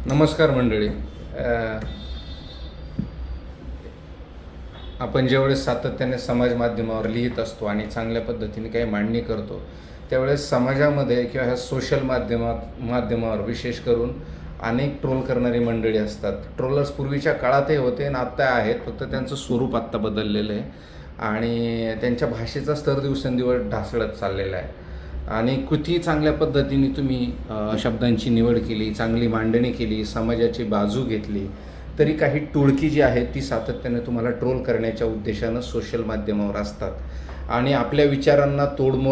नमस्कार मंडळी. आपण ज्यावेळेस सातत्याने समाज माध्यमावर लिहित असतो आणि चांगल्या पद्धतीने काही मांडणी करतो, त्यावेळेस समाजामध्ये किंवा ह्या सोशल माध्यमावर विशेष करून अनेक ट्रोल करणारी मंडळी असतात. ट्रोलर्स पूर्वीच्या काळातही होते आणि आत्ता आहेत, फक्त त्यांचं स्वरूप आत्ता बदललेलं आहे आणि त्यांच्या भाषेचा स्तर दिवसेंदिवस ढासळत चाललेला आहे. आणि किती चांगल्या पद्धतीने तुम्ही शब्दांची निवड केली, चांगली मांडणी केली, समाजाची बाजू घेतली, तरी काही टोळकी जी आहे ती सातत्याने तुम्हाला ट्रोल करण्याच्या उद्देशानं सोशल माध्यमावर असतात आणि आपल्या विचारांची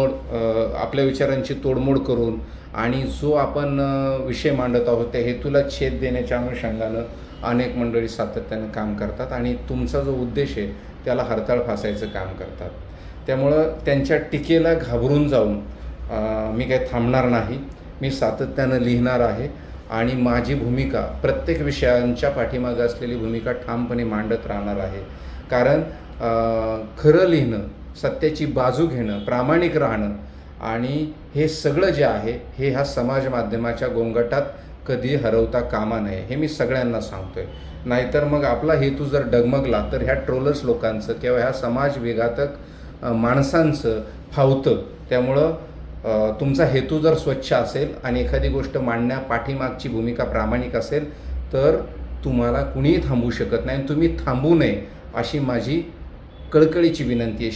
तोडमोड करून आणि जो आपण विषय मांडत आहोत त्या हेतूला छेद देण्याच्या अनुषंगानं अनेक मंडळी सातत्यानं काम करतात आणि तुमचा जो उद्देश आहे त्याला हरताळ फासायचं काम करतात. त्यामुळं त्यांच्या टीकेला घाबरून जाऊन मी काही थांबणार नाही. मी सातत्यानं लिहिणार आहे आणि माझी भूमिका प्रत्येक विषयांच्या पाठीमागं असलेली भूमिका ठामपणे मांडत राहणार आहे. कारण खरं लिहिणं, सत्याची बाजू घेणं, प्रामाणिक राहणं आणि हे सगळं जे आहे हे ह्या समाज माध्यमाच्या गोंगाटात कधी हरवता कामा नये, हे मी सगळ्यांना सांगतो आहे. नाहीतर मग आपला हेतू जर डगमगला तर ह्या ट्रोलर्स लोकांचं किंवा ह्या समाज विघातक माणसांचं फावतं. त्यामुळं तुमचा हेतू जर स्वच्छ असेल आणि एखादी गोष्ट मांडण्या पाठीमागची भूमिका प्रामाणिक असेल तर तुम्हाला कुणीही थांबवू शकत नाही आणि तुम्ही थांबू नये अशी माझी कळकळीची विनंती आहे.